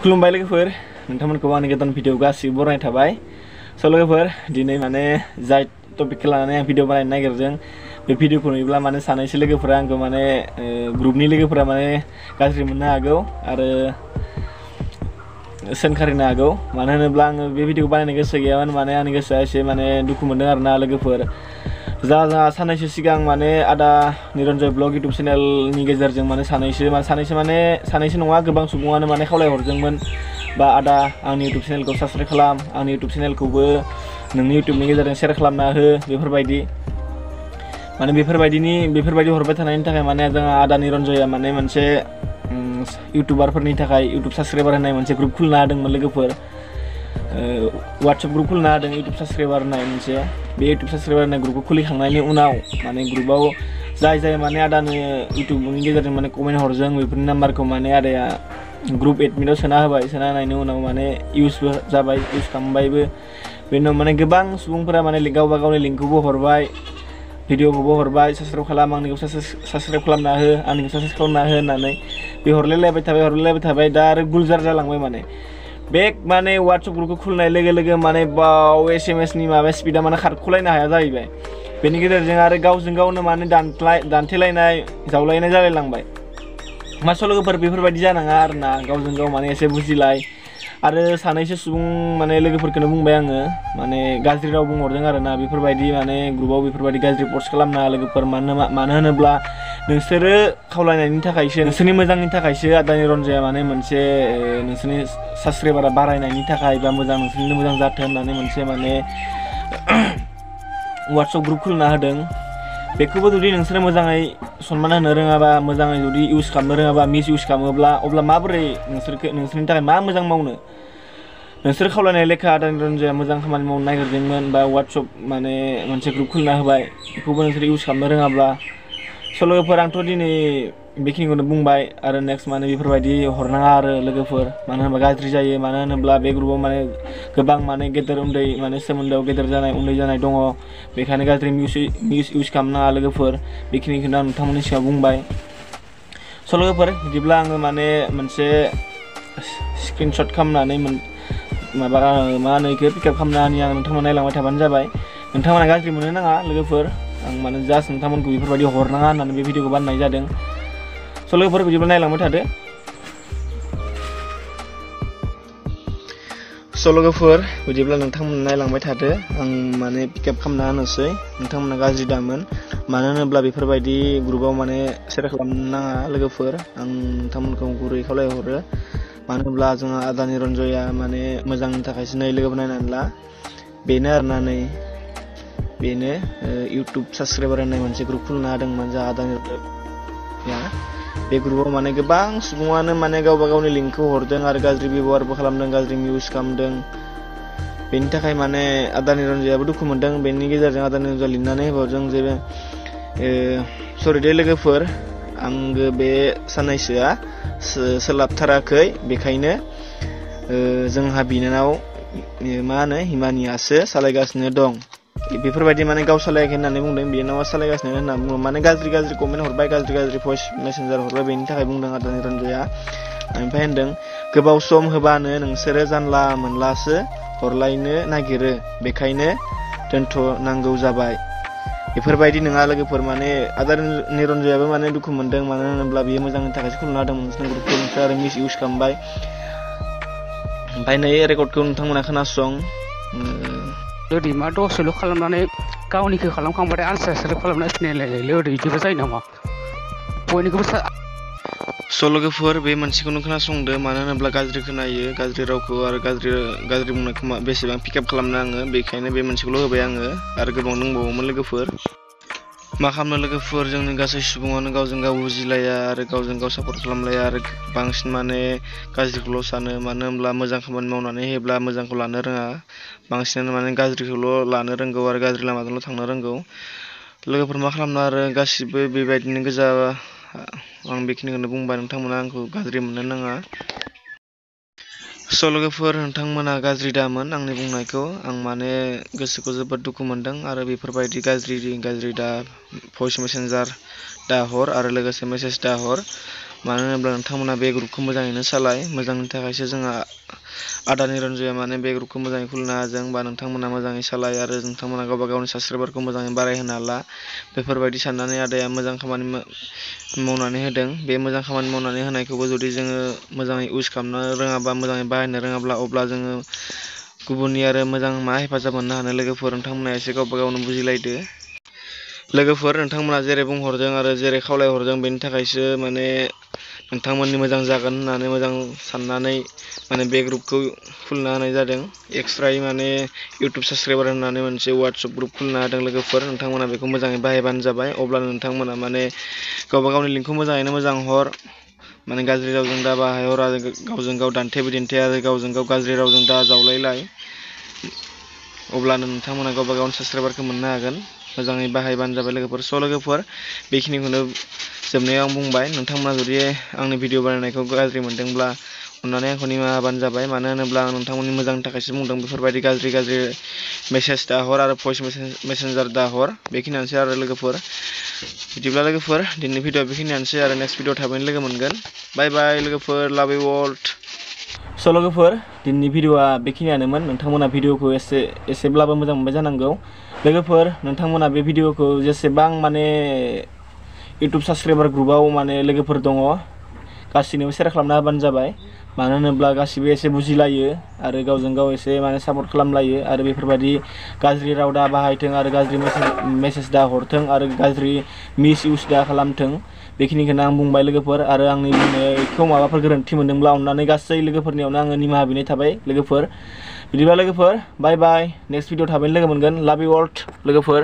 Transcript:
खुलुमबाय लोगोफोर नोंथांमोनखौ आंनि गोदान भिडिअ गासिबो बरायनाय थाबाय लोगोफोर दिनै माने जाय टपिकखौ लानानै आं भिडिअ बानायनो नागिरदों बे भिडिअखौ नुयोब्ला माने सानैसो लोगोफोरा आंखौ माने ग्रुपनि लोगोफोरा माने गाज्रि मोननो हागौ आरो सोंखारिनो हागौ मानो होनोब्ला आङो बे भिडिअखौ बानायनो गोसो गैयामोन माने आंनि गोसोआ एसे माने दुखु मोनदों आरोना लोगोफोर जा सानैसो सिगां माने आदा निरन्जय ब्लग यूट्यूब चेनेलनि गेजेरजों माने सानैसो नङा गोबां सुबुङानो माने खावलायहरदोंमोन बा आदा आंनि यूट्यूब चेनेलखौ साबस्क्राइब खालाम आंनि यूट्यूब चेनेलखौबो नोंनि यूट्यूबनि गेजेरजों शेयार खालामना हो बेफोरबायदि हरबाय थानायनि थाखाय माने जोंहा आदा निरन्जया माने मोनसे यूट्यूबारफोरनि थाखाय यूट्यूब साबस्क्राइबार होनाय मोनसे ग्रुप खुलिना होदोंमोन लोगोफोर WhatsApp ग्रुप खुलिना होदों यूट्यूब साबस्क्राइबार होनाय मोनसे बे यूट्यूब साबस्क्राइबार होनाय ग्रुपखौ खुलिखांनायनि उनाव माने ग्रुपआव जाय माने आदानो यूट्यूबनि गेजेरजों माने कमेन्ट हरजों बेफोरनि नाम्बारखौ माने आदाया ग्रुप एडमिटआव सोना होबाय सोना होनायनि उनाव माने इउसबो जाबाय इउस खालामबायबो बेनि उनाव माने गोबां सुबुंफोरा माने गावबा गावनि लिंकखौबो हरबाय भिडिअखौबो हरबाय साबस्क्राइब खालाम आंनिखौ साबस्क्राइब खालामना हो आंनिखौ साबस्क्राइब खालामना हो होननानै बे हरलायलायबाय थाबाय दा आरो गुलजार जालांबाय माने बे माने WhatsApp ग्रुपखौ खुलिनाय लोगो लोगो माने बाव SMS नि माबा स्पिडा माने खारख'लायनो हाया जाहैबाय बेनि गेजेरजों आरो गावजों गावनो माने दान्थेलायनाय जावलायनाय जालायलांबाय मासो लोगोफोर बेफोरबायदि जानाङा आरोना गावजों गाव माने एसे बुजिलाय आरो सानैसो सुबुं माने लोगोफोरखौनो बुंबाय आङो माने गाज्रि राव बुंहरदों आरोना बेफोरबायदि माने ग्रुपआव बेफोरबायदि गाज्रि पस्ट खालामना लोगोफोर मानो होनोब्ला नोंसोरो खावलायनायनि थाखायसो नोंसोरनि मोजांनि थाखायसो आदा निरन्जया माने मोनसे नोंसोरनि साबस्क्राइबारा बारायनायनि थाखाय बा नोंसोरनि मोजां जाथों होननानै मोनसे माने WhatsApp ग्रुप खुलिना होदों बेखौबो जुदि नोंसोरो मोजाङै सनमान होनो रोङाबा मोजाङै जुदि इउस खालामनो रोङाबा मिस इउस खालामोब्ला अब्ला माबोरै नोंसोरनि थाखाय मा मोजां मावनो नोंसोर खावलायनाय लेखा आदा निरन्जया मोजां खामानि मावनो नागिरदोंमोन बा WhatsApp माने मोनसे ग्रुप खुलिना होबाय बेखौबो नोंसोर इउस खालामनो रोङाब्ला लोगोफोर आंथ' दिनै बेखिनिखौनो बुंबाय आरो नेक्स्ट माने बेफोरबायदि हरनाङा आरो लोगोफोर मानो होनोबा गाज्रि जायो मानो होनोब्ला बे ग्रुपआव माने गोबां माने गेदेर उन्दै माने सोमोन्दोआव गेदेर जानाय उन्दै जानाय दङ बेखायनो गाज्रि मिस इउस खालामनाङा लोगोफोर बेखिनिखौनो आं नोंथांमोननि सिगाङाव बुंबाय लोगोफोर बिदिब्ला आङो माने मोनसे स्क्रिनशट खालामनानै माबा मा होनो बेखौ पिकआप खालामनानै आं नोंथांमोन नायलांबाय थाबानो जाबाय नोंथांमोना गाज्रि मोननो नाङा लोगोफोर आं माने जास्ट नोंथांमोनखौ बेफोरबायदि हरनाङा होननानै बे भिडिअखौ बानायनाय जादों लोगोफोर बिदिब्ला नायलांबाय थादो लोगोफोर बिदिब्ला नोंथांमोना नायलांबाय थादो आं माने पिकआप खालामना होनोसै नोंथांमोना गाज्रि दामोन मानो होनोब्ला बेफोरबायदि ग्रुपआव माने शेयार खालामनो नाङा लोगोफोर आं नोंथांमोनखौ गुरै खावलायहरो मानो होनब्ला जोंहा आदा निरन्जया माने मोजांनि थाखायसो नै लोगोफोर नायनानै ला बेनो आरोना नै बेनो यूट्यूब साबस्क्राइबार होननाय मोनसे ग्रुप खुलिना होदोंमोन जोंहा आदा निरन्जया बे ग्रुपआव माने गोबां सुबुङानो माने गावबा गावनि लिंकखौ हरदों आरो गाज्रि बेब'हारबो खालामदों गाज्रि इउस खालामदों बेनि थाखाय माने आदा निरन्जयाबो दुखु मोनदों बेनि गेजेरजों आदा निरन्जया लिरनानै होबावदों जे सरि दे लोगोफोर आंबो बे साननैसोआ सोलाबथाराखै बेखायनो जोंहा बिनानाव मा होनो हिमानियासो सालायगासिनो दं बेफोरबायदि माने गाव सालायाखै होननानै बुंदों बिनानावा सालायगासिनो होनना बुङो माने गाज्रि कमेन्ट हरबाय गाज्रि भइस मेसेन्जार हरबाय बेनि थाखाय बुंदों आदा निरन्जया ओमफ्राय होनदों गोबाव सम होबानो नोंसोरो जानला मोनलासो हरलायनो नागिरो बेखायनो दोनथ'नांगौ जाबाय बेफोरबायदि नङा लोगोफोर माने आदा निरन्जयाबो माने दुखु मोनदों मानो होनोब्ला बियो मोजांनि थाखायसो खुलिना होदोंमोन नोंसोरनि ग्रुपखौ नोंसोर आरो मिस इउस खालामबाय ओमफ्राय नै रेकर्डखौ नोंथांमोना खोनासं ओरै मा दसेल' खालामनानै गावनिखौ खालामखांबाथाय आनसार खालामना फिनायलायलाय ओरै बिदिबो जायो नामा बयनिखौबो लोगोफोर बे मोनसेखौनो खोनासंदो मानो होनोब्ला गाज्रि खोनायो गाज्रि रावखौ आरो गाज्रि बुंनायखौ बेसेबां पिकआप खालामनो आङो बेखायनो बे मोनसेखौल' होबाय आङो आरो गोबां दंबावोमोन लोगोफोर मा खालामनो लोगोफोर जोंनि गासै सुबुङानो गावजों गाव बुजिलाया आरो गावजों गाव सापर्ट खालामलाया आरो बांसिन माने गाज्रिखौल' सानो मानो होनब्ला मोजां खामानि मावनानै होयोब्ला मोजांखौ लानो रोङा बांसिनानो माने गाज्रिखौल' लानो रोंगौ आरो गाज्रि लामाजोंल' थांनो रोंगौ लोगोफोर मा खालामनो आरो गासिबो बेबायदिनो गोजा आं बेखिनिखौनो बुंबाय नोंथांमोना आंखौ गाज्रि मोननो नाङा लोगोफोर नोंथांमोना गाज्रि दामोन आंनि बुंनायखौ आं माने गोसोखौ जोबोद दुखु मोनदों आरो बेफोरबायदि गाज्रि दा भइस मेसेन्जार दाहर आरो लोगोसे मेसेज दाहर मानो होनोब्ला नोंथांमोना बे ग्रुपखौ मोजाङैनो सालाय, मोजांनि थाखायसो जोंहा आदा निरन्जया माने बे ग्रुपखौ मोजाङै खुलिना होदों बा नोंथांमोना मोजाङै सालाय आरो नोंथांमोना गावबा गावनि साबस्क्राइबारखौ मोजाङै बारायहोनो हाला बेफोरबायदि साननानै आदाया मोजां खामानि मावनानै होदों। बे मोजां खामानि मावनानै होनायखौबो जुदि जोङो मोजाङै इउज खालामनो रोङाबा, मोजाङै बाहायनो रोङाब्ला, अब्ला जोङो गुबुननि आरो मोजां मा हेफाजाब मोननो हानो लोगोफोर, नोंथांमोना एसे गावबा गावनो बुजिलायदो। लोगोफोर, नोंथांमोना जेरै बुंहरदों आरो जेरै खावलायहरदों बेनि थाखायसो माने नोंथांमोननि मोजां जागोन होननानै मोजां साननानै माने बे ग्रुपखौ खुलिना होनाय जादों। एक्सट्रायै माने इउटुब साबस्क्राइबार होननानै मोनसे वाट्सएप ग्रुप खुलिना होदों लोगोफोर, नोंथांमोना बेखौ मोजाङै बाहायबानो जाबाय। अब्लानो नोंथांमोना माने गावबा गावनि लिंकखौ मोजाङैनो मोजां हर, माने गाज्रि रावजों दा बाहायहर आरो गावजों गाव दान्थे बिदान्थे आरो गावजों गाव गाज्रि रावजों दा जावलायलाय, अब्लानो नोंथांमोना गावबा गावनि साबस्क्राइबारखौ मोननो हागोन। मोजाङै बाहायबानो जाबाय लोगोफोर। लोगोफोर, बेखिनिखौनो जोबनायाव आं बुंबाय। नोंथांमोना जुदि आंनि भिडिअ बानायनायखौ गाज्रि मोनदोंब्ला अननानै आंखौ निमाहा होबानो जाबाय। मानो होनोब्ला आं नोंथांमोननि मोजांनि थाखायसो बुंदों। बेफोरबायदि गाज्रि मेसेज दाहर आरो भइस मेसेन्जार दाहर। बेखिनियानोसै आरो लोगोफोर। बिदिब्ला लोगोफोर, दिनैनि भिडिअ बेखिनियानोसै आरो नेक्स्ट भिडिअ थाबैनो लोगो मोनगोन। बाय बाय लोगोफोर, लाभ इउ अल। लोगोफोर, दिनैनि भिडिअआ बेखिनियानोमोन। नोंथांमोना भिडिअखौ एसेब्लाबो मोजां मोनबाय जानांगौ। लोगोफोर, नोंथांमोना बे भिडिअखौ जेसेबां माने इउटुब साबस्क्राइबार ग्रुपआव माने लोगोफोर दङ, गासैनोबो सेयार खालामना होबानो जाबाय। मानो होनोब्ला गासिबो एसे बुजिलायो आरो गावजों गाव एसे माने सापर्ट खालामलायो आरो बेफोरबायदि गाज्रि राव दा बाहायथों आरो गाज्रि मेसेज दा हरथों आरो गाज्रि मिस इउस दा खालामथों। बेखिनिखौनो आं बुंबाय लोगोफोर, आरो आंनि बुंनायखौ माबाफोर गोरोन्थि मोनदोंब्ला अननानै गासै लोगोफोरनियावनो आङो निमाहा बिनाय थाबाय लोगोफोर। बिदिब्ला लोगोफोर, बाय बाय, नेक्स्ट भिडिअ थाबैनो लोगो मोनगोन। लाभ इउ अल लोगोफोर।